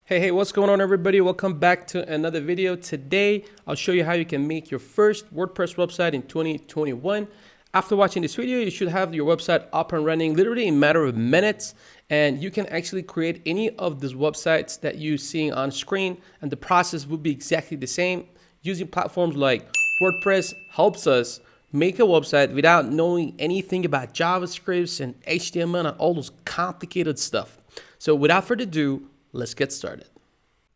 Hey, what's going on, everybody? Welcome back to another video. Today, I'll show you how you can make your first WordPress website in 2021. After watching this video, you should have your website up and running literally in a matter of minutes, and you can actually create any of these websites that you're seeing on screen, and the process will be exactly the same. Using platforms like WordPress helps us make a website without knowing anything about JavaScript and HTML and all those complicated stuff. So without further ado, let's get started.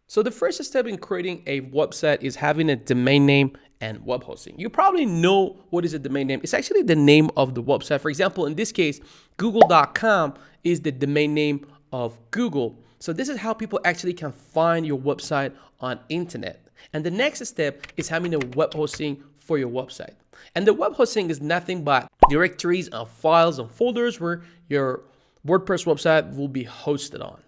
So the first step in creating a website is having a domain name and web hosting. You probably know what is a domain name. It's actually the name of the website. For example, in this case, google.com is the domain name of Google. So this is how people actually can find your website on internet. And the next step is having a web hosting for your website. And the web hosting is nothing but directories and files and folders where your WordPress website will be hosted on.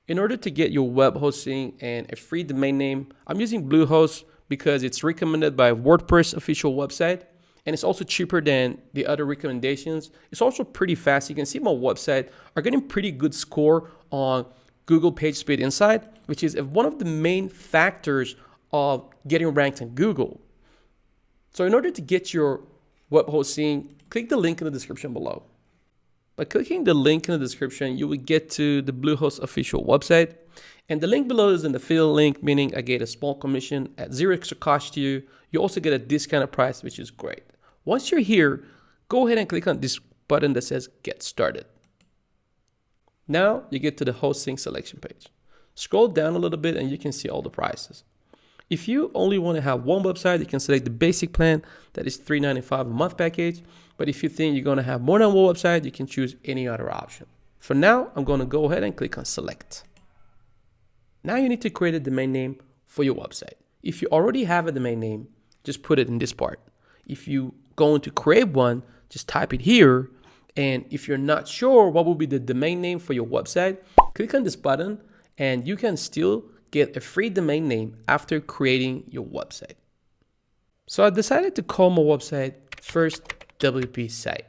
In order to get your web hosting and a free domain name, I'm using Bluehost because it's recommended by WordPress official website, and it's also cheaper than the other recommendations. It's also pretty fast. You can see my website are getting pretty good score on Google PageSpeed Insight, which is one of the main factors of getting ranked in Google. So in order to get your web hosting, click the link in the description below. By clicking the link in the description, you will get to the Bluehost official website. And the link below is an affiliate link, meaning I get a small commission at zero extra cost to you. You also get a discounted price, which is great. Once you're here, go ahead and click on this button that says Get Started. Now you get to the hosting selection page. Scroll down a little bit and you can see all the prices. If you only want to have one website, you can select the basic plan, that is $3.95 a month package. But if you think you're going to have more than one website, you can choose any other option. For now, I'm going to go ahead and click on select. Now you need to create a domain name for your website. If you already have a domain name, just put it in this part. If you're going to create one, just type it here. And if you're not sure what will be the domain name for your website, click on this button and you can still get a free domain name after creating your website. So I decided to call my website First WP Site.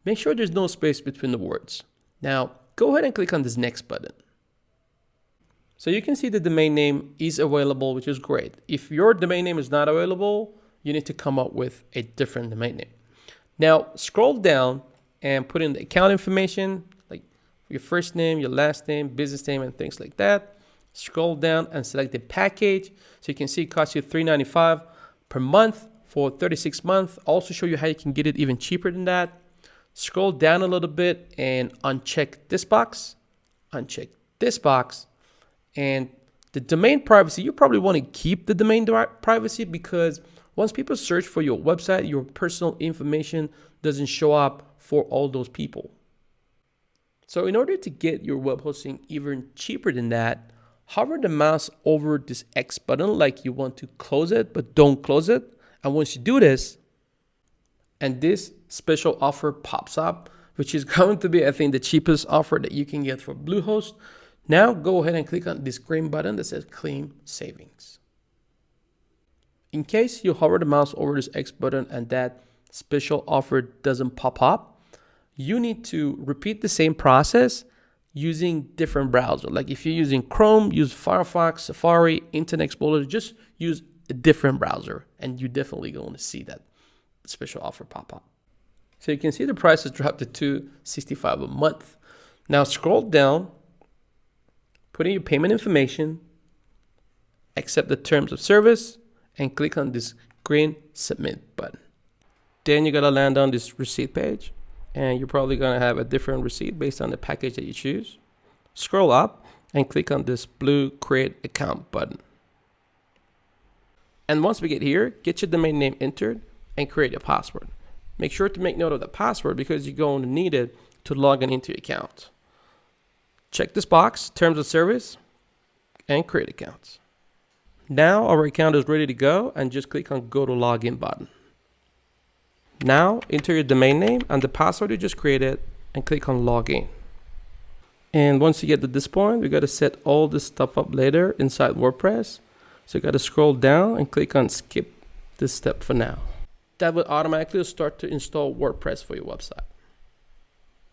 Make sure there's no space between the words. Now go ahead and click on this next button. So you can see the domain name is available, which is great. If your domain name is not available, you need to come up with a different domain name. Now scroll down and put in the account information, like your first name, your last name, business name, and things like that. Scroll down and select the package. So you can see it costs you $3.95 per month for 36 months. Also show you how you can get it even cheaper than that. Scroll down a little bit and uncheck this box, uncheck this box. And the domain privacy, you probably want to keep the domain privacy because once people search for your website, your personal information doesn't show up for all those people. So in order to get your web hosting even cheaper than that, hover the mouse over this X button like you want to close it, but don't close it. And once you do this, and this special offer pops up, which is going to be, I think, the cheapest offer that you can get for Bluehost. Now go ahead and click on this green button that says Claim Savings. In case you hover the mouse over this X button and that special offer doesn't pop up, you need to repeat the same process using different browser. Like if you're using Chrome, use Firefox, Safari, Internet Explorer, just use a different browser and you're definitely going to see that special offer pop up. So you can see the prices dropped to $265 a month. Now scroll down, put in your payment information, accept the terms of service, and click on this green submit button. Then you gotta land on this receipt page. And you're probably going to have a different receipt based on the package that you choose. Scroll up and click on this blue Create Account button. And once we get here, get your domain name entered and create a password. Make sure to make note of the password because you're going to need it to log in into your account. Check this box, Terms of Service, and Create Accounts. Now our account is ready to go and just click on Go to Login button. Now enter your domain name and the password you just created and click on Login. And once you get to this point, we got to set all this stuff up later inside WordPress. So you got to scroll down and click on Skip this step for now. That will automatically start to install WordPress for your website.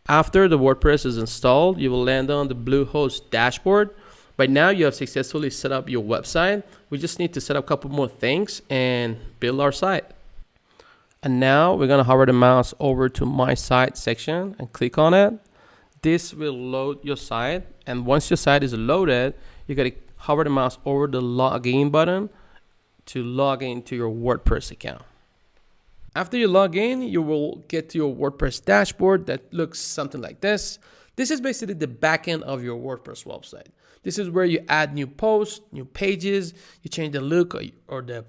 After the WordPress is installed, you will land on the Bluehost dashboard. Right now you have successfully set up your website. We just need to set up a couple more things and build our site. And now we're gonna hover the mouse over to My Site section and click on it. This will load your site, and once your site is loaded, you gotta hover the mouse over the login button to log into your WordPress account. After you log in, you will get to your WordPress dashboard that looks something like this. This is basically the backend of your WordPress website. This is where you add new posts, new pages, you change the look or the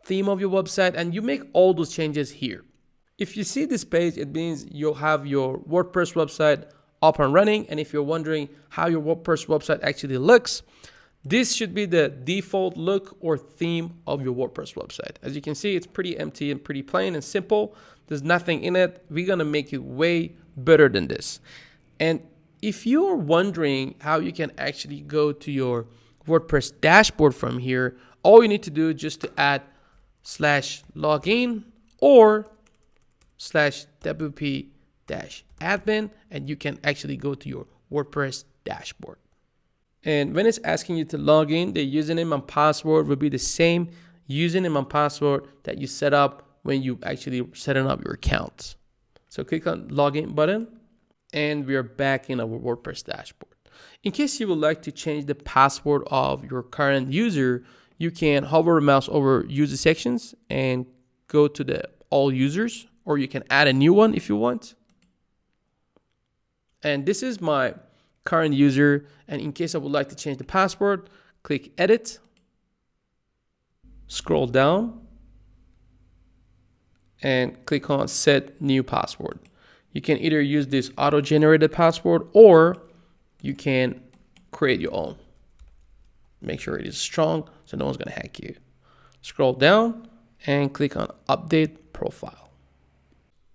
theme of your website, and you make all those changes here. If you see this page, it means you'll have your WordPress website up and running. And if you're wondering how your WordPress website actually looks, this should be the default look or theme of your WordPress website. As you can see, it's pretty empty and pretty plain and simple. There's nothing in it. We're gonna make it way better than this. And if you're wondering how you can actually go to your WordPress dashboard from here, all you need to do is just to add /login or /wp-admin, and you can actually go to your WordPress dashboard. And when it's asking you to log in, the username and password will be the same username and password that you set up when you actually setting up your accounts. So click on login button, and we are back in our WordPress dashboard. In case you would like to change the password of your current user, you can hover the mouse over user sections and go to the all users, or you can add a new one if you want. And this is my current user. And in case I would like to change the password, click edit, scroll down, and click on set new password. You can either use this auto-generated password or you can create your own. Make sure it is strong so no one's gonna hack you. Scroll down and click on update profile.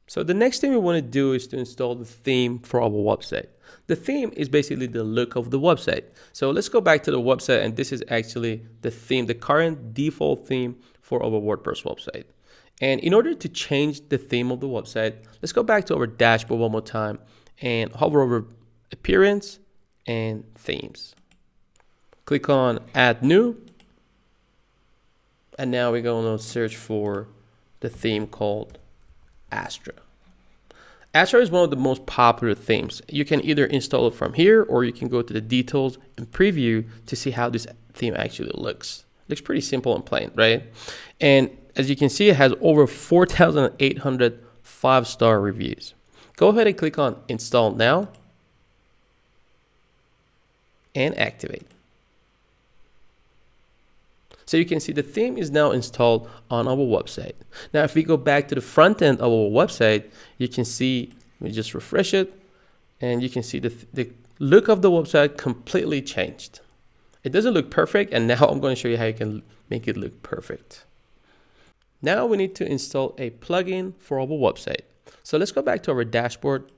So the next thing we want to do is to install the theme for our website. The theme is basically the look of the website. So let's go back to the website, and this is actually the theme, the current default theme for our WordPress website. And in order to change the theme of the website, let's go back to our dashboard one more time and hover over appearance and themes. Click on add new. And now we're going to search for the theme called Astra. Astra is one of the most popular themes. You can either install it from here, or you can go to the details and preview to see how this theme actually looks. Looks pretty simple and plain, right? And as you can see, it has over 4,800 5-star reviews. Go ahead and click on install now and activate. So you can see the theme is now installed on our website. Now, if we go back to the front end of our website, you can see, we just refresh it, and you can see the look of the website completely changed. It doesn't look perfect, and now I'm going to show you how you can make it look perfect. Now we need to install a plugin for our website. So let's go back to our dashboard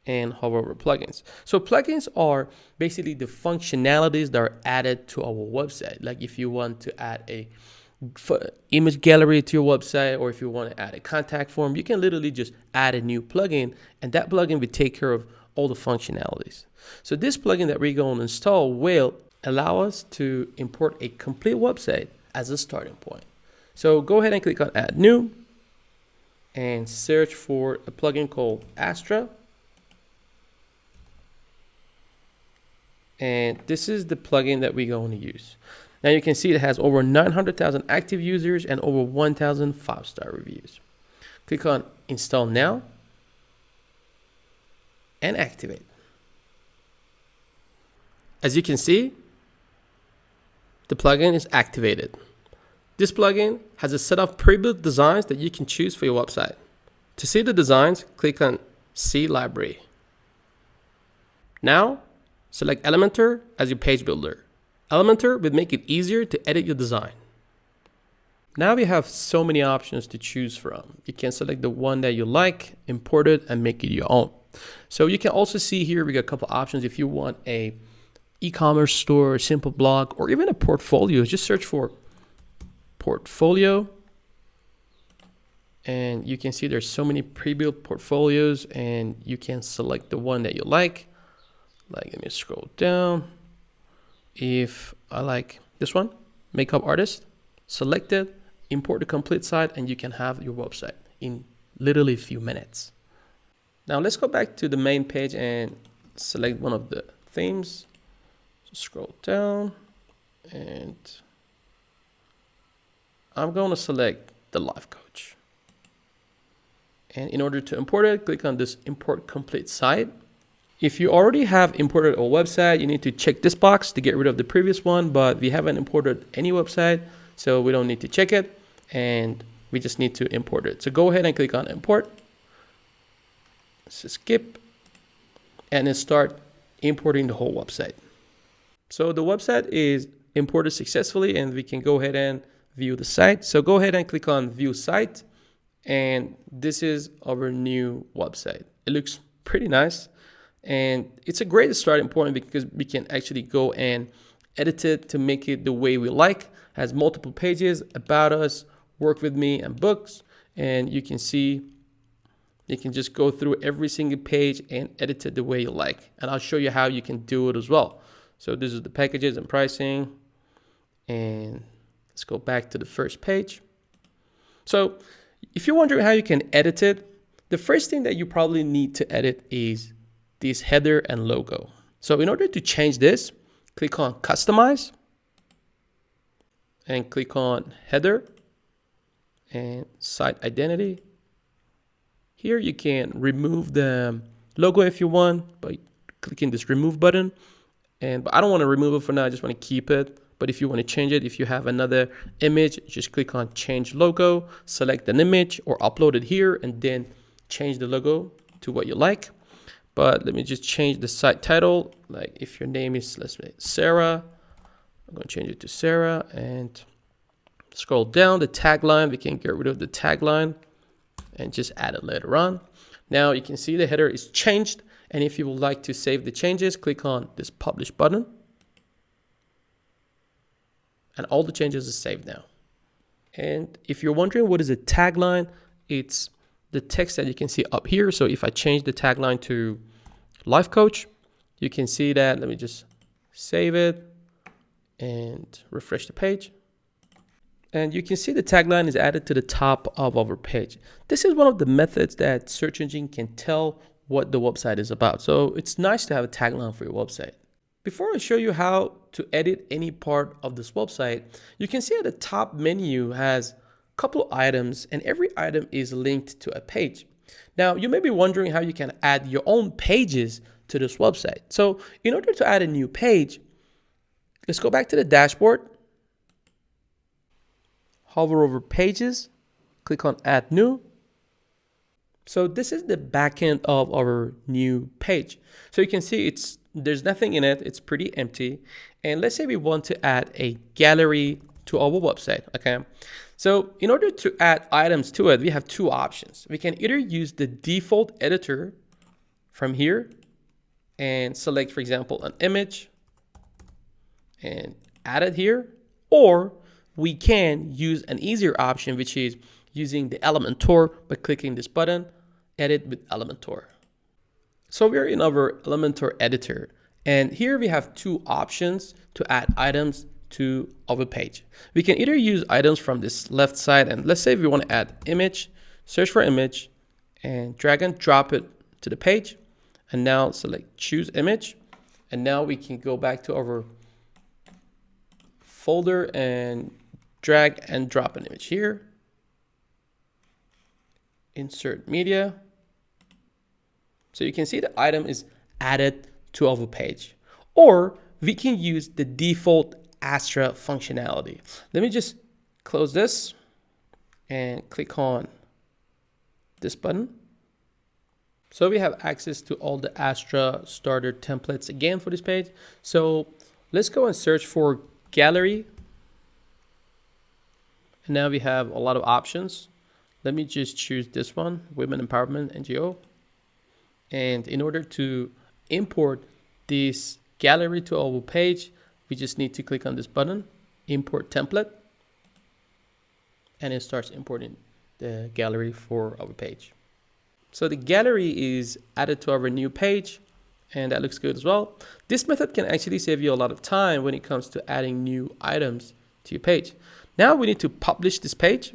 and hover over plugins. So plugins are basically the functionalities that are added to our website. Like if you want to add a image gallery to your website, or if you want to add a contact form, you can literally just add a new plugin, and that plugin will take care of all the functionalities. So this plugin that we're going to install will allow us to import a complete website as a starting point. So go ahead and click on add new and search for a plugin called Astra. And this is the plugin that we're going to use. Now you can see it has over 900,000 active users and over 1,000 5-star reviews. Click on install now and activate. As you can see, the plugin is activated. This plugin has a set of pre-built designs that you can choose for your website. To see the designs, click on see library. Now, select Elementor as your page builder. Elementor will make it easier to edit your design. Now we have so many options to choose from. You can select the one that you like, import it, and make it your own. So you can also see here, we got a couple options. If you want a e-commerce store, a simple blog, or even a portfolio, just search for portfolio. And you can see there's so many pre-built portfolios, and you can select the one that you like. Let me scroll down. if I like this one, makeup artist, select it, import the complete site, and you can have your website in literally a few minutes. Now let's go back to the main page and select one of the themes. So scroll down and I'm going to select the life coach. And in order to import it, click on this import complete site. If you already have imported a website, you need to check this box to get rid of the previous one, but we haven't imported any website, so we don't need to check it, and we just need to import it. So go ahead and click on import. So skip, and then start importing the whole website. So the website is imported successfully, and we can go ahead and view the site. So go ahead and click on view site, and this is our new website. It looks pretty nice. And it's a great starting point because we can actually go and edit it to make it the way we like. It has multiple pages, about us, work with me, and books. And you can see, you can just go through every single page and edit it the way you like. And I'll show you how you can do it as well. So this is the packages and pricing. And let's go back to the first page. So if you're wondering how you can edit it, the first thing that you probably need to edit is this header and logo. So in order to change this, click on customize and click on header and site identity. Here you can remove the logo if you want by clicking this remove button. But I don't want to remove it for now, I just want to keep it. But if you want to change it, if you have another image, just click on change logo, select an image or upload it here and then change the logo to what you like. But let me just change the site title. Like if your name is, let's say Sarah, I'm going to change it to Sarah and scroll down the tagline. We can get rid of the tagline and just add it later on. Now you can see the header is changed. And if you would like to save the changes, click on this publish button. And all the changes are saved now. And if you're wondering what is a tagline, it's the text that you can see up here. So if I change the tagline to life coach, you can see that. Let me just save it and refresh the page. And you can see the tagline is added to the top of our page. This is one of the methods that search engine can tell what the website is about. So it's nice to have a tagline for your website. Before I show you how to edit any part of this website, you can see at the top menu has couple items and every item is linked to a page. Now you may be wondering how you can add your own pages to this website. So in order to add a new page, let's go back to the dashboard, hover over pages, click on add new. So this is the backend of our new page. So you can see there's nothing in it, it's pretty empty. And let's say we want to add a gallery to our website, okay? So in order to add items to it, we have two options. We can either use the default editor from here and select, for example, an image and add it here, or we can use an easier option, which is using the Elementor by clicking this button, edit with Elementor. So we're in our Elementor editor, and here we have two options to add items to our page. We can either use items from this left side, and let's say we want to add image, search for image and drag and drop it to the page. And now select choose image. And now we can go back to our folder and drag and drop an image here. Insert media. So you can see the item is added to our page. Or we can use the default Astra functionality. Let me just close this and click on this button. So we have access to all the Astra starter templates again for this page. So let's go and search for gallery. And now we have a lot of options. Let me just choose this one, Women Empowerment NGO. And in order to import this gallery to our page, we just need to click on this button, import template, and it starts importing the gallery for our page. So the gallery is added to our new page, and that looks good as well. This method can actually save you a lot of time when it comes to adding new items to your page. Now we need to publish this page.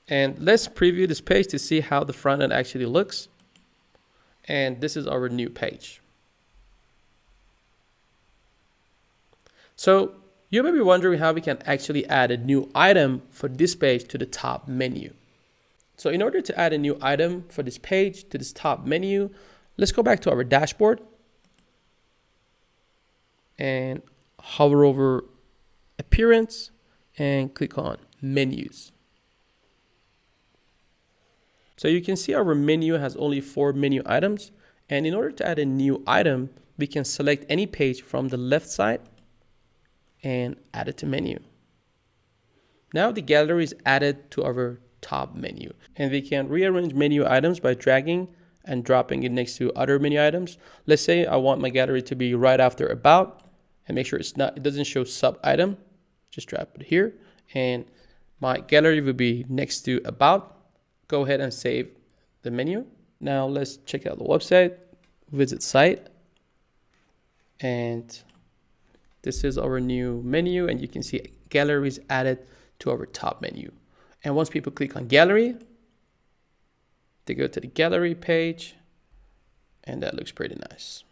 And let's preview this page to see how the front end actually looks. And this is our new page. So you may be wondering how we can actually add a new item for this page to the top menu. So in order to add a new item for this page to this top menu, let's go back to our dashboard and hover over appearance and click on menus. So you can see our menu has only 4 menu items. And in order to add a new item, we can select any page from the left side and add it to menu. Now the gallery is added to our top menu, and we can rearrange menu items by dragging and dropping it next to other menu items. Let's say I want my gallery to be right after about, and make sure it doesn't show sub item. Just drop it here, and my gallery will be next to about. Go ahead and save the menu. Now let's check out the website, visit site, and this is our new menu, and you can see galleries added to our top menu. And once people click on gallery, they go to the gallery page, and that looks pretty nice.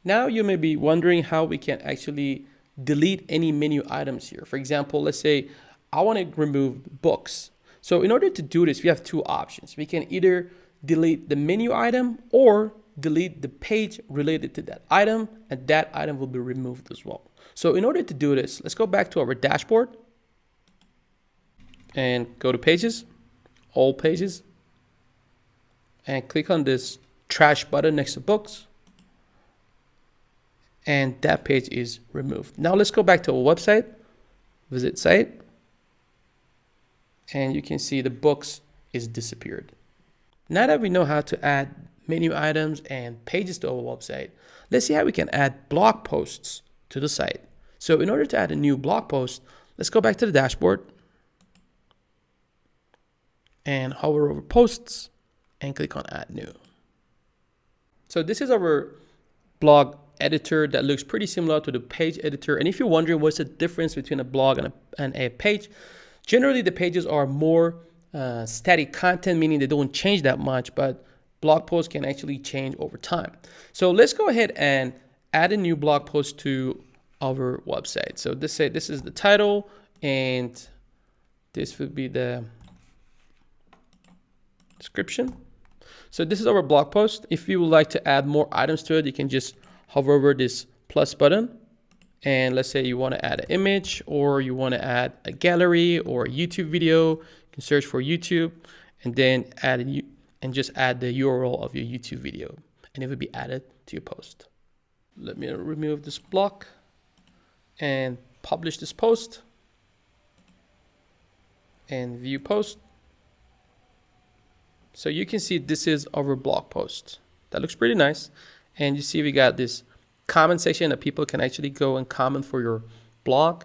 Now you may be wondering how we can actually delete any menu items here. For example, let's say I want to remove books. So in order to do this, we have 2 options. We can either delete the menu item or delete the page related to that item, and that item will be removed as well. So in order to do this, let's go back to our dashboard and go to pages, all pages, and click on this trash button next to books, and that page is removed. Now let's go back to our website, visit site, and you can see the books is disappeared. Now that we know how to add menu items and pages to our website, let's see how we can add blog posts to the site. So in order to add a new blog post, let's go back to the dashboard and hover over posts and click on add new. So this is our blog editor that looks pretty similar to the page editor. And if you're wondering what's the difference between a blog and a page, generally the pages are more static content, meaning they don't change that much, but blog posts can actually change over time. So let's go ahead and add a new blog post to our website. So this is the title, and this would be the description. So this is our blog post. If you would like to add more items to it, you can just hover over this plus button. And let's say you want to add an image, or you want to add a gallery or a YouTube video. You can search for YouTube and then just add the URL of your YouTube video, and it will be added to your post. Let me remove this block and publish this post and view post. So you can see this is our blog post. That looks pretty nice. And you see we got this comment section that people can actually go and comment for your blog.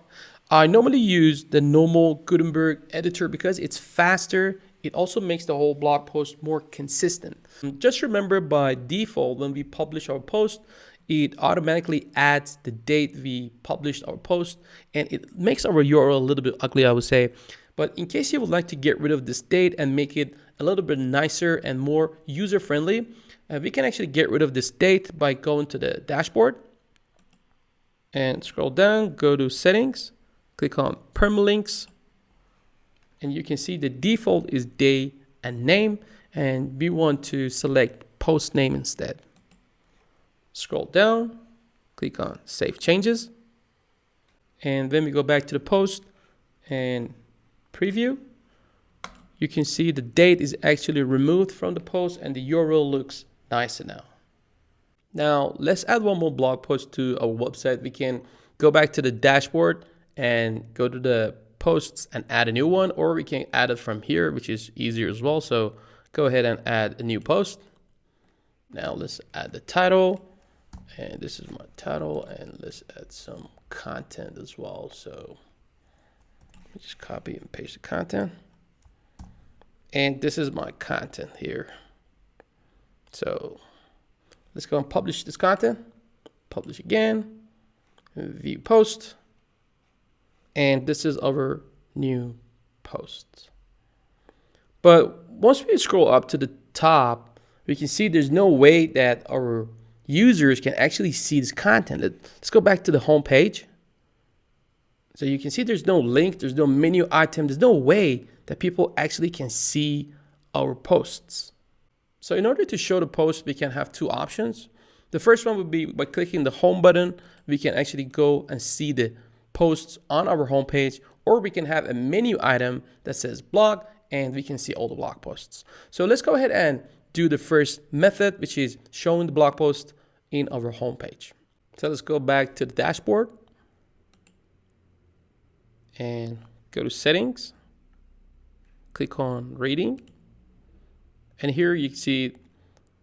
I normally use the normal Gutenberg editor because it's faster. It also makes the whole blog post more consistent. Just remember, by default, when we publish our post, it automatically adds the date we published our post, and it makes our URL a little bit ugly, I would say. But in case you would like to get rid of this date and make it a little bit nicer and more user-friendly, we can actually get rid of this date by going to the dashboard and scroll down, go to settings, click on Permalinks, and you can see the default is day and name, and we want to select post name instead. Scroll down, click on Save Changes, and then we go back to the post and preview. You can see the date is actually removed from the post, and the URL looks nicer now. Now let's add one more blog post to our website. We can go back to the dashboard and go to the posts and add a new one, or we can add it from here, which is easier as well. So go ahead and add a new post. Now let's add the title, and this is my title, and let's add some content as well. So just copy and paste the content. And this is my content here. So let's go and publish this content, publish again, view post. And this is our new post. But once we scroll up to the top, we can see there's no way that our users can actually see this content. Let's go back to the home page. So you can see there's no link, there's no menu item, there's no way that people actually can see our posts. So in order to show the post, we can have two options. The first one would be by clicking the home button, we can actually go and see the posts on our home page, or we can have a menu item that says blog and we can see all the blog posts. So let's go ahead and do the first method, which is showing the blog post in our home page. So let's go back to the dashboard and go to settings, click on rating. And here you can see it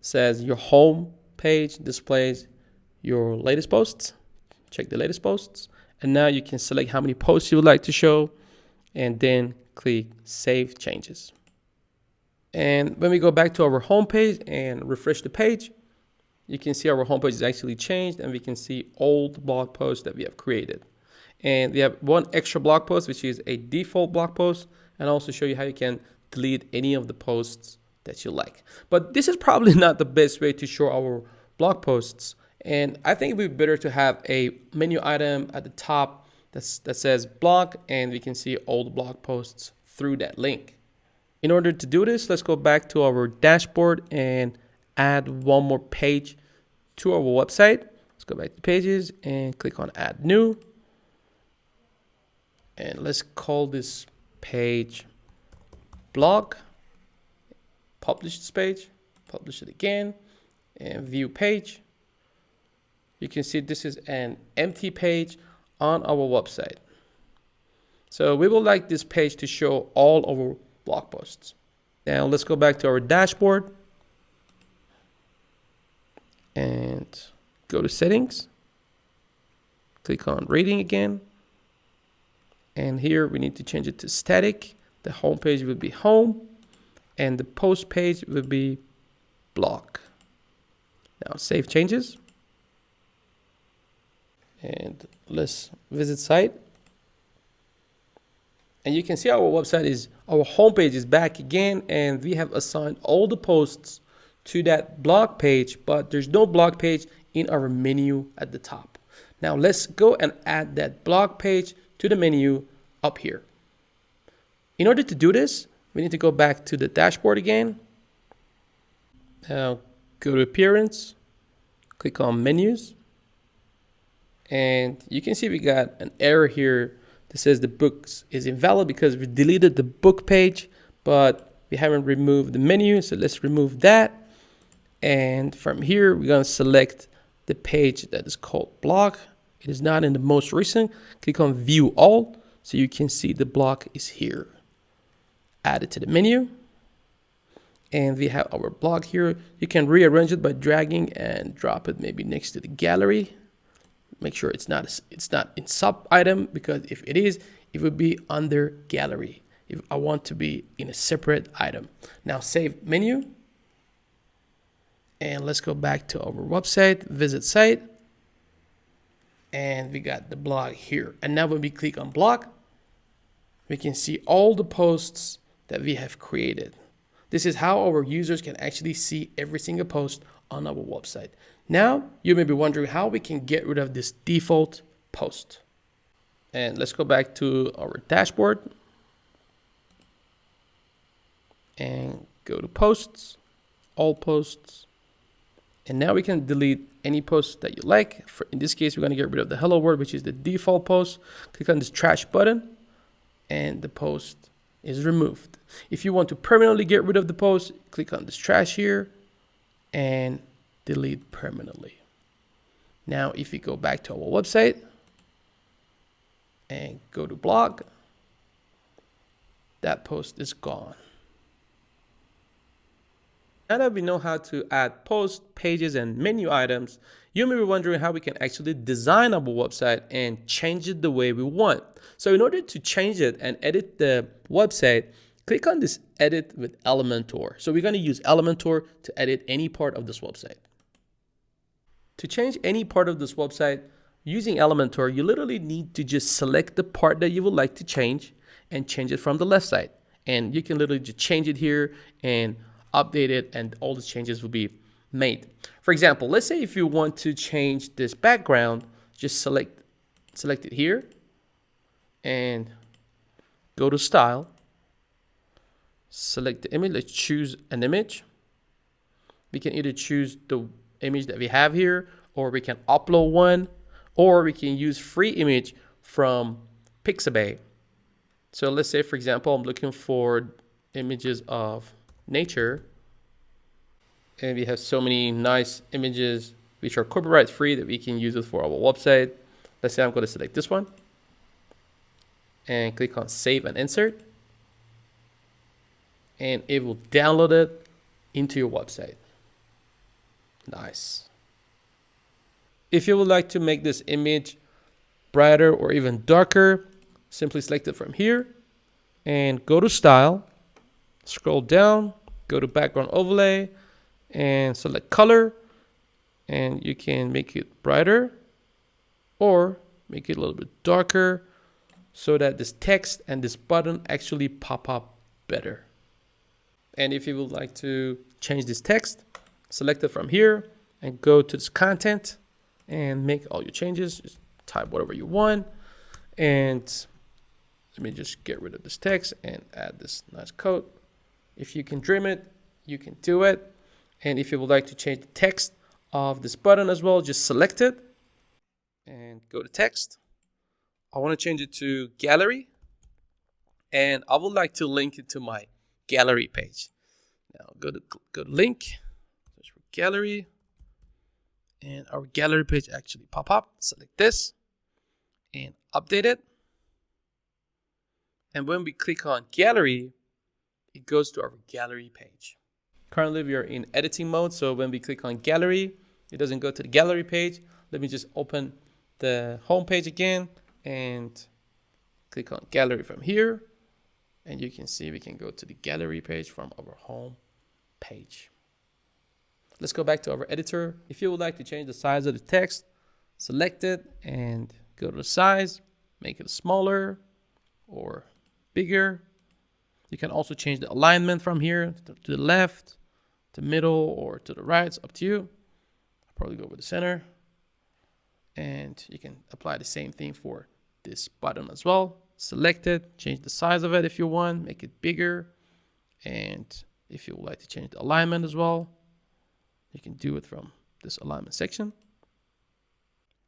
says your home page displays your latest posts. Check the latest posts. And now you can select how many posts you would like to show and then click Save Changes. And when we go back to our home page and refresh the page, you can see our home page is actually changed and we can see all the blog posts that we have created. And we have one extra blog post, which is a default blog post, and also show you how you can delete any of the posts that you like. But this is probably not the best way to show our blog posts. And I think it would be better to have a menu item at the top that says blog, and we can see all the blog posts through that link. In order to do this, let's go back to our dashboard and add one more page to our website. Let's go back to pages and click on add new. And let's call this page blog. Publish this page, publish it again, and view page. You can see this is an empty page on our website. So we would like this page to show all our blog posts. Now let's go back to our dashboard and go to settings, click on rating again. And here we need to change it to static. The home page will be home and the post page will be blog. Now save changes. And let's visit site. And you can see our website is, our homepage is back again, and we have assigned all the posts to that blog page, but there's no blog page in our menu at the top. Now let's go and add that blog page to the menu up here. In order to do this, we need to go back to the dashboard again. Now go to appearance, click on menus, and you can see we got an error here that says the books is invalid because we deleted the book page, but we haven't removed the menu. So let's remove that. And from here, we're going to select the page that is called blog. It is not in the most recent. Click on view all so you can see the blog is here. Add it to the menu. And we have our blog here. You can rearrange it by dragging and drop it maybe next to the gallery. Make sure it's not in sub item, because if it is, it would be under gallery. If I want to be in a separate item. Now save menu. And let's go back to our website, visit site. And we got the blog here. And now when we click on blog, we can see all the posts that we have created. This is how our users can actually see every single post on our website. Now, you may be wondering how we can get rid of this default post. And let's go back to our dashboard and go to posts, all posts. And now we can delete any post that you like. In this case, we're going to get rid of the hello world, which is the default post. Click on this trash button and the post is removed. If you want to permanently get rid of the post, click on this trash here and delete permanently. Now, if we go back to our website and go to blog, that post is gone. Now that we know how to add posts, pages, and menu items, you may be wondering how we can actually design our website and change it the way we want. So in order to change it and edit the website, click on this edit with Elementor. So we're going to use Elementor to edit any part of this website. To change any part of this website using Elementor, you literally need to just select the part that you would like to change and change it from the left side. And you can literally just change it here and update it, and all the changes will be made. For example, let's say if you want to change this background, just select it here and go to style, select the image. Let's choose an image. We can either choose the image that we have here, or we can upload one, or we can use free image from Pixabay. So let's say, for example, I'm looking for images of nature, and we have so many nice images which are copyright free that we can use it for our website. Let's say I'm going to select this one and click on save and insert, and it will download it into your website. Nice. If you would like to make this image brighter or even darker, simply select it from here and go to style, scroll down, go to background overlay and select color, and you can make it brighter or make it a little bit darker so that this text and this button actually pop up better. And if you would like to change this text, select it from here and go to this content and make all your changes. Just type whatever you want. And let me just get rid of this text and add this nice code. If you can trim it, you can do it. And if you would like to change the text of this button as well, just select it and go to text. I want to change it to gallery, and I would like to link it to my gallery page. Now go to link, search for gallery, and our gallery page actually pop up. Select this and update it. And when we click on gallery, it goes to our gallery page. Currently we are in editing mode, so when we click on gallery, it doesn't go to the gallery page. Let me just open the home page again and click on gallery from here, and you can see we can go to the gallery page from our home page. Let's go back to our editor. If you would like to change the size of the text, select it and go to the size, make it smaller or bigger. You can also change the alignment from here to the left, to middle, or to the right. It's up to you. I'll probably go with the center. And you can apply the same thing for this button as well. Select it, change the size of it if you want, make it bigger. And if you would like to change the alignment as well, you can do it from this alignment section.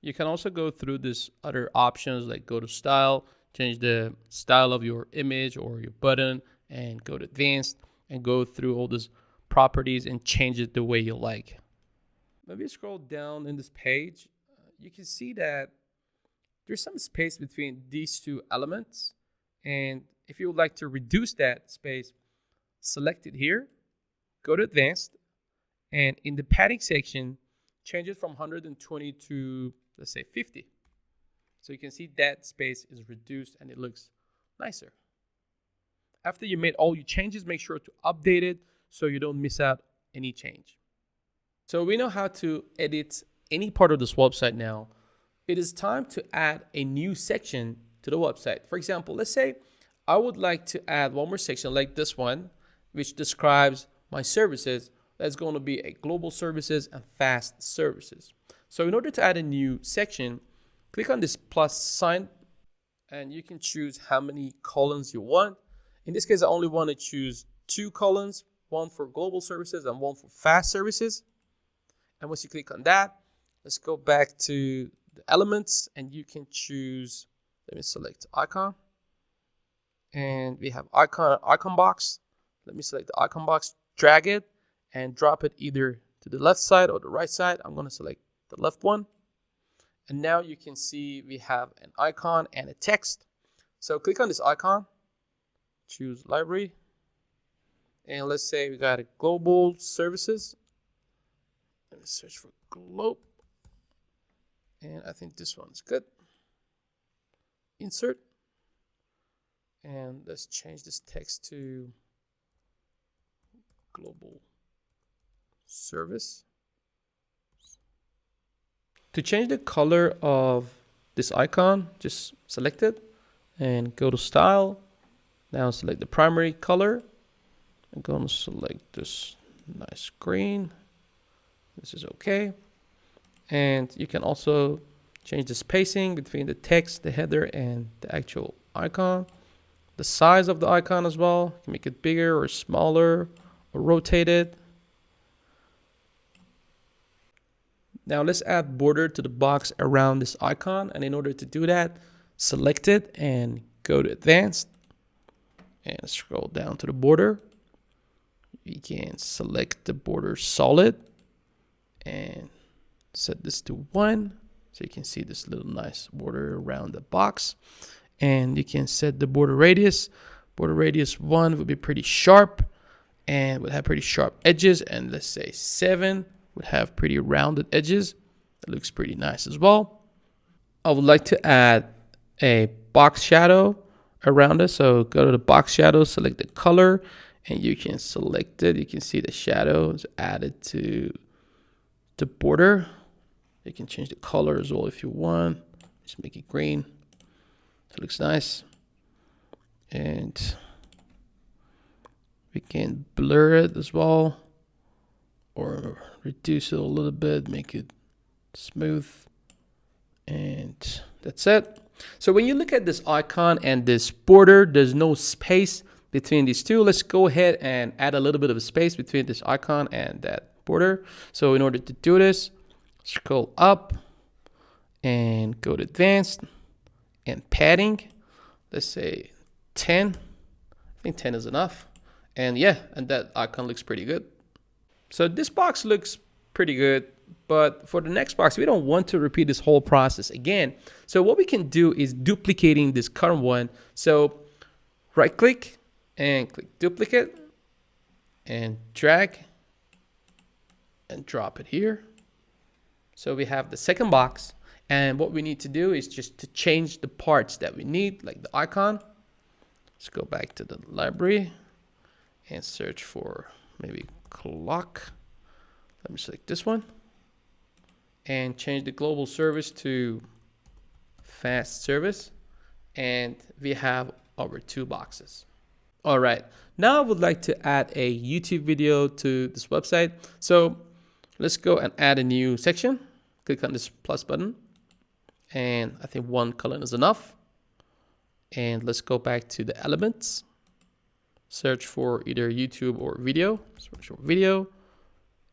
You can also go through this other options, like go to style, change the style of your image or your button, and go to advanced and go through all these properties and change it the way you like. Maybe scroll down in this page. You can see that there's some space between these two elements. And if you would like to reduce that space, select it here, go to advanced, and in the padding section, change it from 120 to, let's say, 50. So you can see that space is reduced and it looks nicer. After you made all your changes, make sure to update it so you don't miss out any change. So we know how to edit any part of this website now. It is time to add a new section to the website. For example, let's say I would like to add one more section like this one, which describes my services. That's going to be a global services and fast services. So in order to add a new section, click on this plus sign and you can choose how many columns you want. In this case, I only want to choose 2 columns, one for global services and one for fast services. And once you click on that, let's go back to the elements and you can choose, let me select icon. And we have icon box. Let me select the icon box, drag it and drop it either to the left side or the right side. I'm going to select the left one. And now you can see we have an icon and a text. So click on this icon, choose library. And let's say we got a global services. Let me search for globe. And I think this one is good. Insert. And let's change this text to global service. To change the color of this icon, just select it and go to style. Now select the primary color. I'm going to select this nice green. This is okay. And you can also change the spacing between the text, the header, and the actual icon. The size of the icon as well. You can make it bigger or smaller or rotate it. Now let's add border to the box around this icon. And in order to do that, select it and go to advanced and scroll down to the border. You can select the border solid and set this to 1. So you can see this little nice border around the box. And you can set the border radius. Border radius 1 would be pretty sharp and would have pretty sharp edges. And let's say 7 would have pretty rounded edges. It looks pretty nice as well. I would like to add a box shadow around it. So go to the box shadow, select the color, and you can select it. You can see the shadow is added to the border. You can change the color as well if you want. Just make it green. It looks nice. And we can blur it as well, or reduce it a little bit, make it smooth. And that's it. So when you look at this icon and this border, there's no space between these two. Let's go ahead and add a little bit of a space between this icon and that border. So in order to do this, scroll up and go to advanced and padding. Let's say 10. I think 10 is enough. And yeah, and that icon looks pretty good. So this box looks pretty good, but for the next box, we don't want to repeat this whole process again. So what we can do is duplicating this current one. So right click and click duplicate and drag and drop it here. So we have the second box, and what we need to do is just to change the parts that we need, like the icon. Let's go back to the library and search for maybe clock. Let me select this one and change the global service to fast service. And we have our 2 boxes. All right, now I would like to add a YouTube video to this website. So let's go and add a new section. Click on this plus button. And I think 1 column is enough. And let's go back to the elements. Search for either YouTube or video. Search for video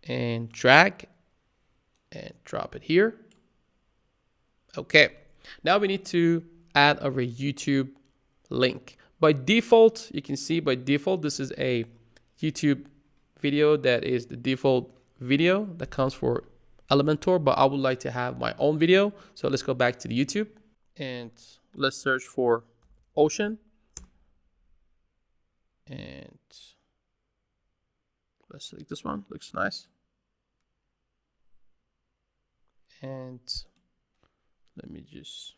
and drag and drop it here. Okay, now we need to add our YouTube link. By default, you can see by default, this is a YouTube video that is the default video that comes for Elementor, but I would like to have my own video. So let's go back to the YouTube and let's search for ocean. And let's select this one, looks nice. And let me just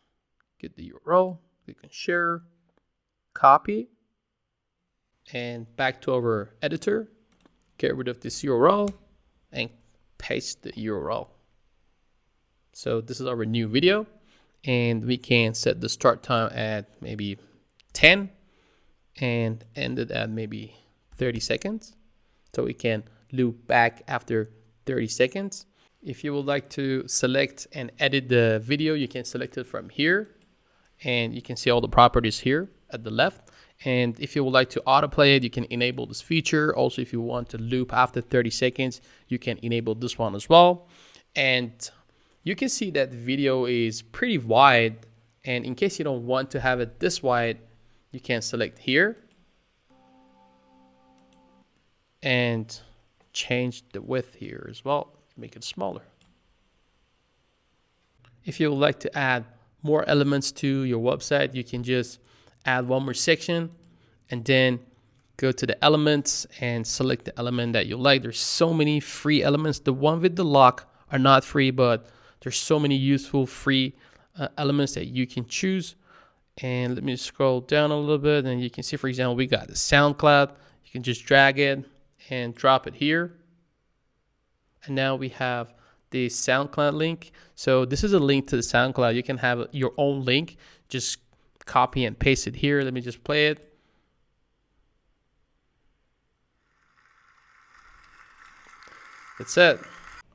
get the URL, click on share, copy, and back to our editor, get rid of this URL and paste the URL. So this is our new video, and we can set the start time at maybe 10 and end it at maybe 30 seconds. So we can loop back after 30 seconds. If you would like to select and edit the video, you can select it from here, and you can see all the properties here at the left. And if you would like to autoplay it, you can enable this feature. Also, if you want to loop after 30 seconds, you can enable this one as well. And you can see that video is pretty wide. And in case you don't want to have it this wide, you can select here and change the width here as well, make it smaller. If you would like to add more elements to your website, you can just add one more section and then go to the elements and select the element that you like. There's so many free elements. The one with the lock are not free, but there's so many useful free elements that you can choose. And let me scroll down a little bit, and you can see, for example, we got the SoundCloud. You can just drag it and drop it here. And now we have the SoundCloud link. So this is a link to the SoundCloud. You can have your own link. Just copy and paste it here. Let me just play it. That's it.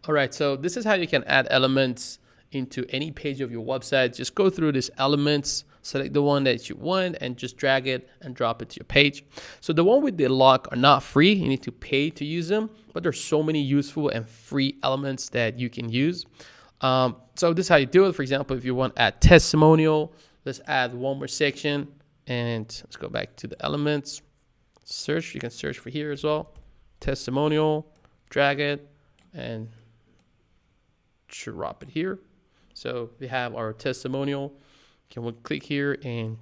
All right, so this is how you can add elements into any page of your website. Just go through these elements, select the one that you want, and just drag it and drop it to your page. So the one with the lock are not free. You need to pay to use them, but there's so many useful and free elements that you can use. So this is how you do it. For example, if you want to add testimonial, let's add one more section, and let's go back to the elements. Search, you can search for here as well. Testimonial, drag it, and drop it here. So we have our testimonial. Can we click here and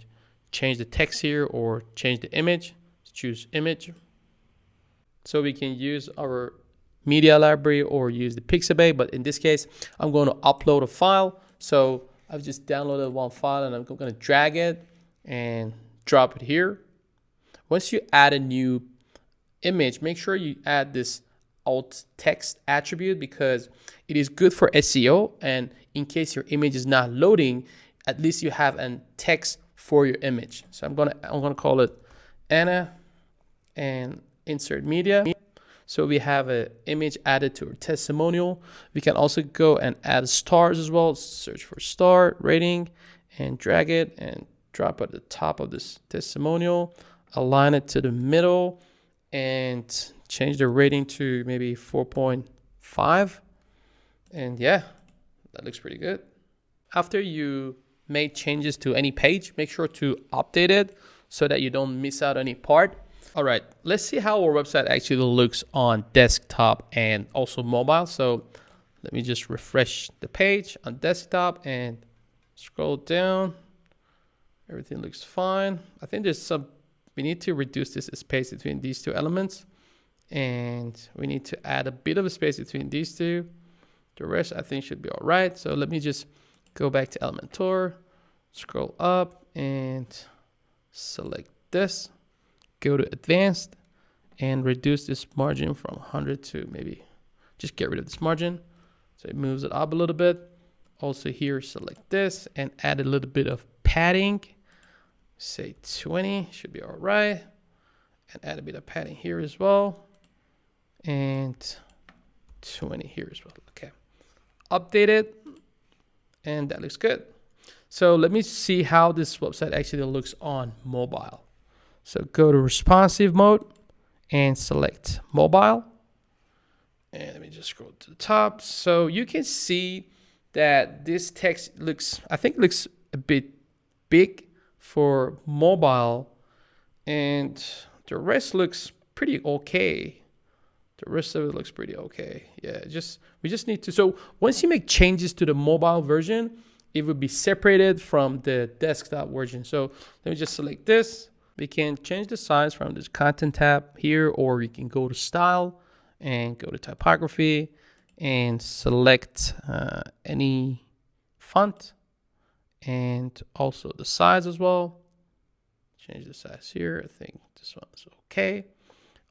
change the text here or change the image? Let's choose image. So we can use our media library or use the Pixabay, but in this case, I'm going to upload a file. So I've just downloaded one file and I'm going to drag it and drop it here. Once you add a new image, make sure you add this alt text attribute because it is good for SEO, and in case your image is not loading, at least you have a text for your image. So I'm gonna call it Anna and insert media. So we have an image added to our testimonial. We can also go and add stars as well. Search for star rating and drag it and drop at the top of this testimonial. Align it to the middle and change the rating to maybe 4.5. And yeah, that looks pretty good. After you made changes to any page, make sure to update it so that you don't miss out any part. All right, let's see how our website actually looks on desktop and also mobile. So let me just refresh the page on desktop and scroll down. Everything looks fine. I think we need to reduce this space between these two elements, and we need to add a bit of a space between these two. The rest I think should be all right. So let me just go back to Elementor, scroll up and select this, go to advanced and reduce this margin from 100 to maybe just get rid of this margin. So it moves it up a little bit. Also here, select this and add a little bit of padding. Say 20 should be all right. And add a bit of padding here as well. And 20 here as well. Okay. Update it. And that looks good. So let me see how this website actually looks on mobile. So go to responsive mode and select mobile. And let me just scroll to the top. So you can see that this text looks a bit big for mobile, and the rest looks pretty okay. The rest of it looks pretty okay. Yeah, we just need to. So once you make changes to the mobile version, it will be separated from the desktop version. So let me just select this. We can change the size from this content tab here, or we can go to style and go to typography and select any font and also the size as well. Change the size here. I think this one is okay.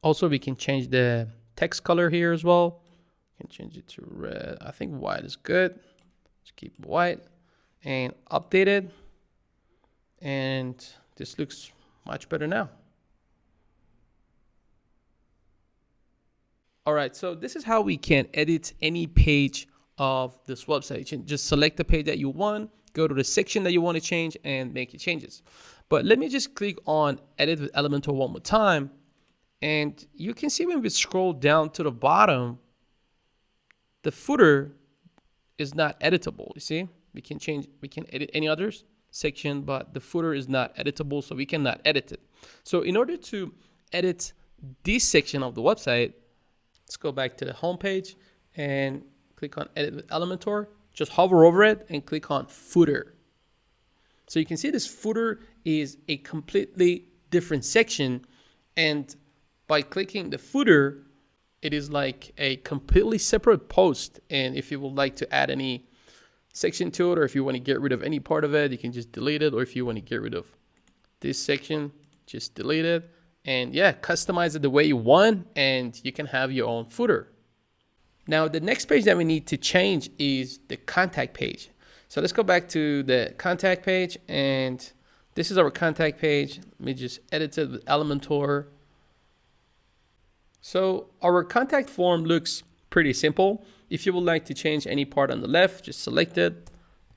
Also, we can change the text color here as well. You can change it to red. I think white is good. Let's keep white and update it. And this looks much better now. All right, so this is how we can edit any page of this website. You can just select the page that you want, go to the section that you want to change and make your changes. But let me just click on edit with Elementor one more time. And you can see when we scroll down to the bottom, the footer is not editable. You see, we can edit any other section, but the footer is not editable, so we cannot edit it. So in order to edit this section of the website, let's go back to the home page and click on edit with Elementor. Just hover over it and click on footer. So you can see this footer is a completely different section, and by clicking the footer, it is like a completely separate post. And if you would like to add any section to it, or if you want to get rid of any part of it, you can just delete it. Or if you want to get rid of this section, just delete it. And yeah, customize it the way you want, and you can have your own footer. Now, the next page that we need to change is the contact page. So let's go back to the contact page, and this is our contact page. Let me just edit it with Elementor. So our contact form looks pretty simple. If you would like to change any part on the left, just select it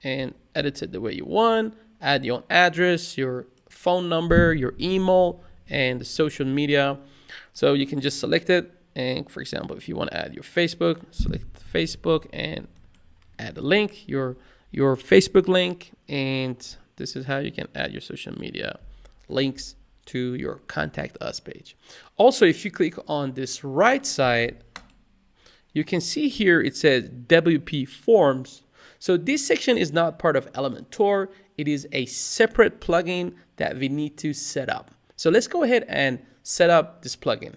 and edit it the way you want. Add your own address, your phone number, your email, and the social media. So you can just select it. And for example, if you want to add your Facebook, select Facebook and add a link, your Facebook link. And this is how you can add your social media links to your Contact Us page. Also, if you click on this right side, you can see here it says WP Forms. So this section is not part of Elementor. It is a separate plugin that we need to set up. So let's go ahead and set up this plugin.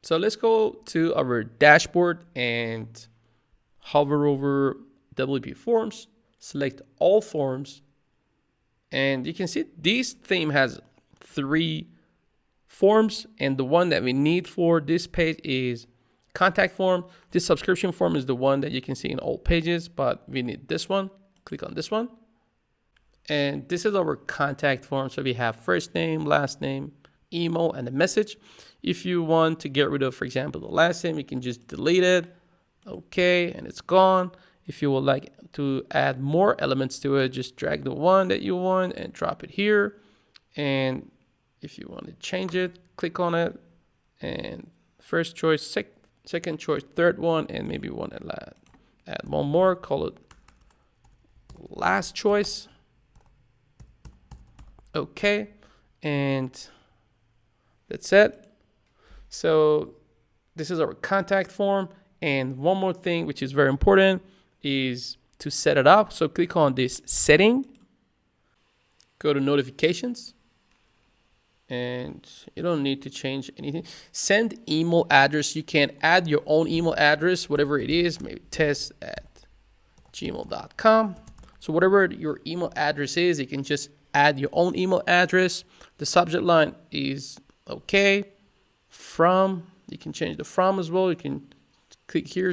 So let's go to our dashboard and hover over WP Forms, select all forms, and you can see this theme has 3 forms, and the one that we need for this page is contact form. This subscription form is the one that you can see in all pages, but we need this one. Click on this one. And this is our contact form. So we have first name, last name, email, and a message. If you want to get rid of, for example, the last name, you can just delete it. Okay, and it's gone. If you would like to add more elements to it, just drag the one that you want and drop it here. And if you want to change it, click on it. And first choice, second choice, third one, and maybe one at last. Add one more, call it last choice. Okay, and that's it. So this is our contact form. And one more thing, which is very important, is to set it up. So click on this setting, go to notifications, and you don't need to change anything. Send email address. You can add your own email address, whatever it is, maybe test@gmail.com. So whatever your email address is, you can just add your own email address. The subject line is okay. From, you can change the from as well. You can click here,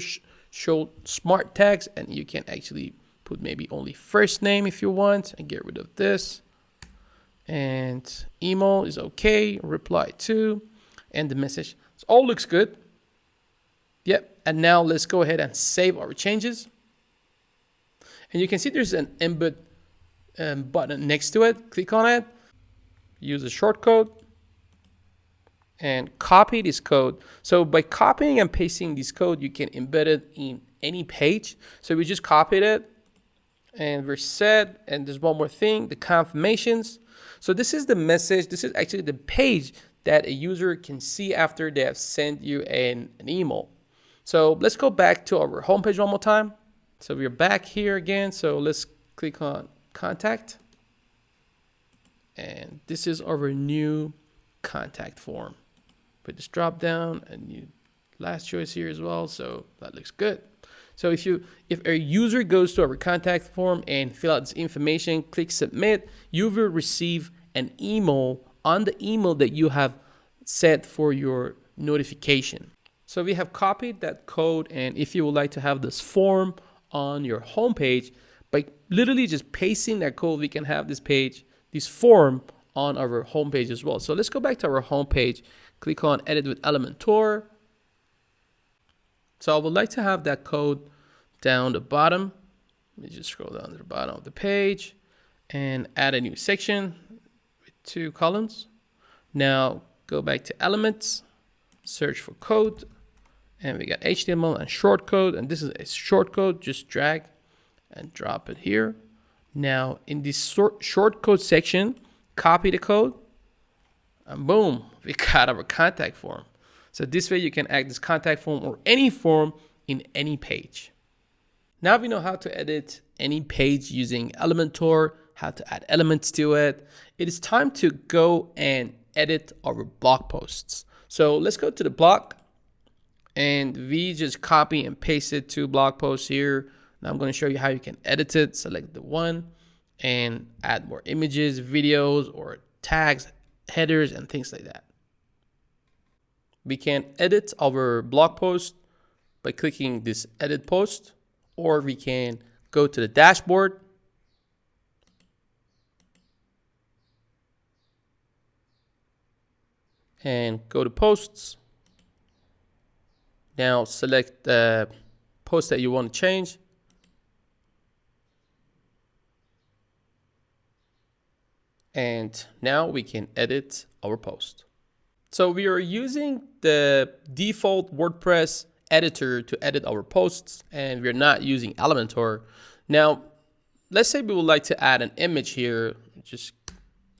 show smart tags, and you can actually put maybe only first name if you want and get rid of this. And email is okay, reply to, and the message. So all looks good. Yep, and now let's go ahead and save our changes. And you can see there's an embed button next to it. Click on it, use a shortcode, and copy this code. So by copying and pasting this code, you can embed it in any page. So we just copied it and we're set. And there's one more thing, the confirmations. So this is the message. This is actually the page that a user can see after they have sent you an email. So let's go back to our homepage one more time. So we're back here again. So let's click on contact. And this is our new contact form. Put this drop down and new last choice here as well. So that looks good. So if a user goes to our contact form and fill out this information, click submit, you will receive an email on the email that you have set for your notification. So we have copied that code, and if you would like to have this form on your homepage, by literally just pasting that code, we can have this form on our homepage as well. So let's go back to our homepage, click on edit with Elementor. So I would like to have that code down the bottom. Let me just scroll down to the bottom of the page and add a new section with 2 columns. Now go back to elements, search for code, and we got HTML and shortcode, and this is a shortcode. Just drag and drop it here. Now in this shortcode section, copy the code, and boom, we got our contact form. So this way you can add this contact form or any form in any page. Now we know how to edit any page using Elementor, how to add elements to it. It is time to go and edit our blog posts. So let's go to the blog, and we just copy and paste it to blog posts here. Now I'm going to show you how you can edit it. Select the one and add more images, videos, or tags, headers, and things like that. We can edit our blog post by clicking this edit post, or we can go to the dashboard and go to posts. Now select the post that you want to change. And now we can edit our post. So we are using the default WordPress editor to edit our posts, and we're not using Elementor. Now, let's say we would like to add an image here. Just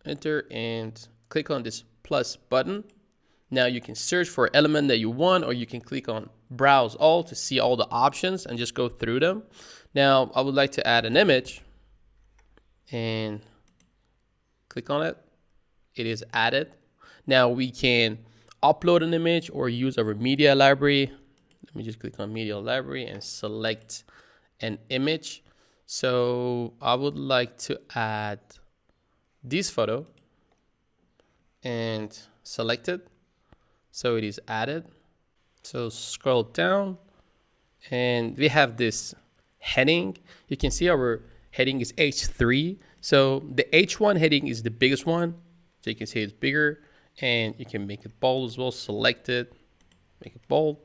enter and click on this plus button. Now you can search for an element that you want, or you can click on browse all to see all the options and just go through them. Now I would like to add an image and click on it. It is added. Now we can upload an image or use our media library. Let me just click on media library and select an image. So I would like to add this photo and select it. So it is added. So scroll down and we have this heading. You can see our heading is H3. So the H1 heading is the biggest one. So you can see it's bigger, and you can make it bold as well. Select it, make it bold,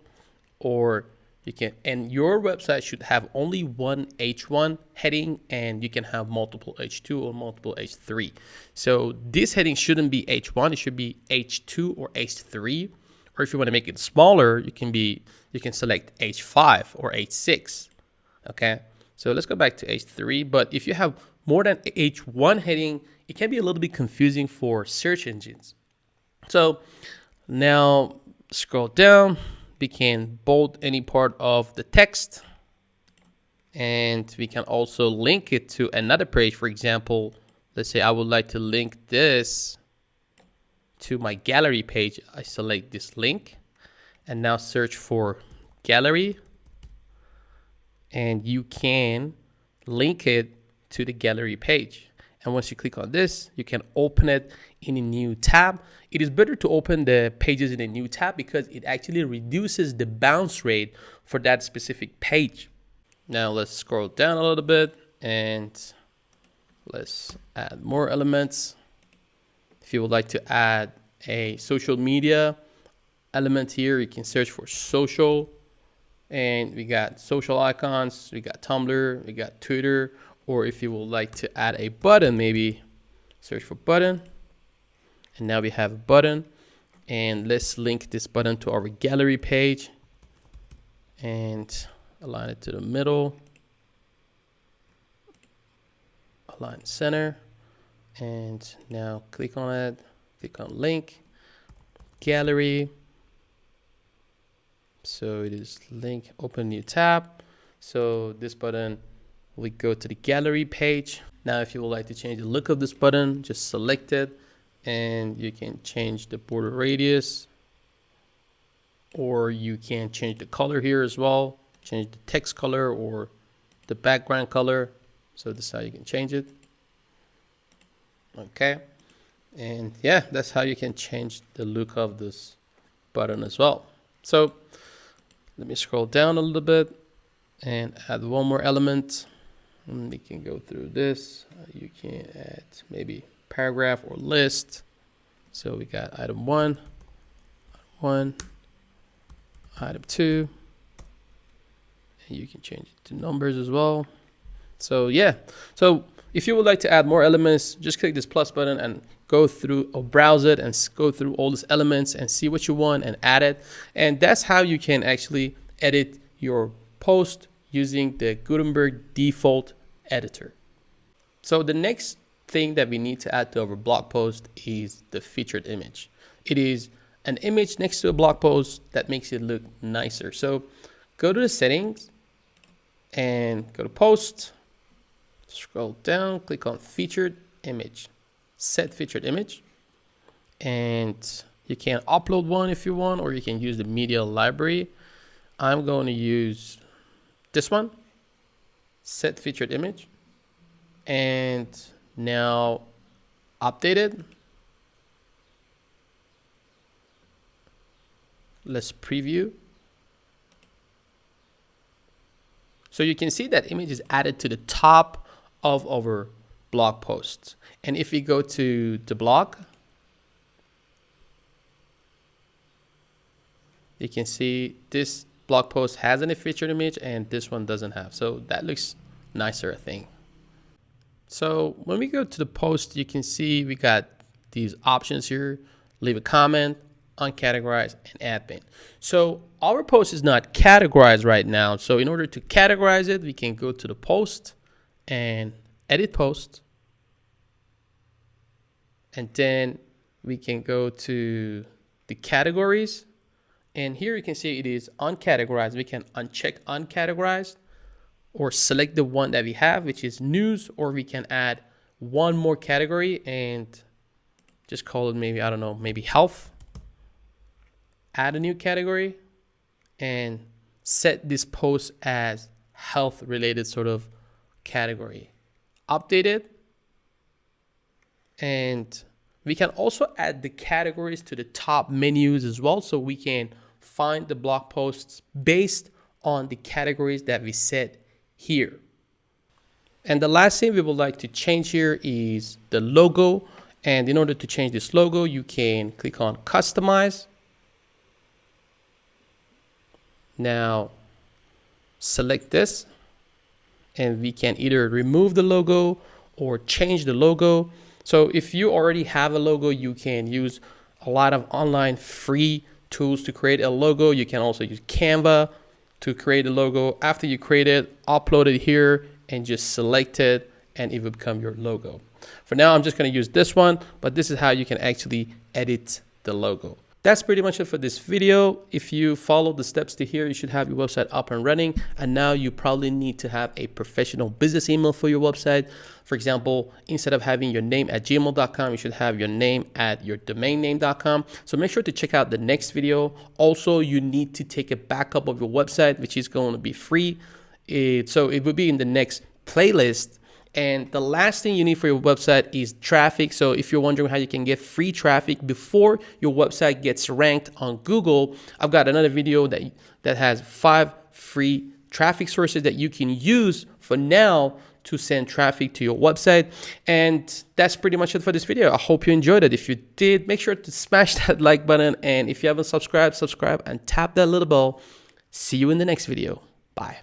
or you can, and your website should have only one H1 heading, and you can have multiple H2 or multiple H3. So this heading shouldn't be H1, it should be H2 or H3. Or if you want to make it smaller, you can select H5 or H6. Okay, so let's go back to H3. But if you have more than H1 heading, it can be a little bit confusing for search engines. So now scroll down, we can bold any part of the text, and we can also link it to another page. For example, let's say I would like to link this to my gallery page. I select this link and now search for gallery, and you can link it to the gallery page. And once you click on this, you can open it in a new tab. It is better to open the pages in a new tab because it actually reduces the bounce rate for that specific page. Now let's scroll down a little bit and let's add more elements. If you would like to add a social media element here, you can search for social, and we got social icons, we got Tumblr, we got Twitter. Or if you would like to add a button, maybe search for button. And now we have a button, and let's link this button to our gallery page and align it to the middle, align center, and now click on it, click on link, gallery. So it is link, open new tab. So this button, we go to the gallery page. Now, if you would like to change the look of this button, just select it, and you can change the border radius, or you can change the color here as well, change the text color or the background color. So this is how you can change it. Okay, and yeah, that's how you can change the look of this button as well. So let me scroll down a little bit and add one more element. And we can go through this. You can add maybe paragraph or list. So we got item 1, item 2, and you can change it to numbers as well. So yeah, so if you would like to add more elements, just click this plus button and go through or browse it and go through all these elements and see what you want and add it. And that's how you can actually edit your post using the Gutenberg default editor. So the next thing that we need to add to our blog post is the featured image. It is an image next to a blog post that makes it look nicer. So go to the settings and go to post, scroll down, click on featured image, set featured image, and you can upload one if you want, or you can use the media library. I'm going to use this one. set featured image, and now update it. Let's preview. So you can see that image is added to the top of our blog posts. And if we go to the blog, you can see this blog post has a featured image and this one doesn't have. So that looks nicer, I think. So when we go to the post, you can see we got these options here: leave a comment, uncategorize, and add pin. So our post is not categorized right now. So in order to categorize it, we can go to the post and edit post. And then we can go to the categories. And here you can see it is uncategorized. We can uncheck uncategorized or select the one that we have, which is news, or we can add one more category and just call it maybe, I don't know, maybe health. Add a new category and set this post as health related sort of category. Update it. And we can also add the categories to the top menus as well. So we can find the blog posts based on the categories that we set here. And the last thing we would like to change here is the logo. And in order to change this logo, you can click on customize. Now select this and we can either remove the logo or change the logo. So if you already have a logo, you can use a lot of online free tools to create a logo. You can also use Canva to create a logo. After you create it, upload it here and just select it and it will become your logo. For now, I'm just going to use this one, but this is how you can actually edit the logo. That's pretty much it for this video. If you follow the steps to here, you should have your website up and running. And now you probably need to have a professional business email for your website. For example, instead of having your name at gmail.com, you should have your name at your domainname.com. So make sure to check out the next video. Also, you need to take a backup of your website, which is going to be free. So it will be in the next playlist. And the last thing you need for your website is traffic. So if you're wondering how you can get free traffic before your website gets ranked on Google, I've got another video that has 5 free traffic sources that you can use for now to send traffic to your website. And that's pretty much it for this video. I hope you enjoyed it. If you did, make sure to smash that like button. And if you haven't subscribed, subscribe and tap that little bell. See you in the next video. Bye.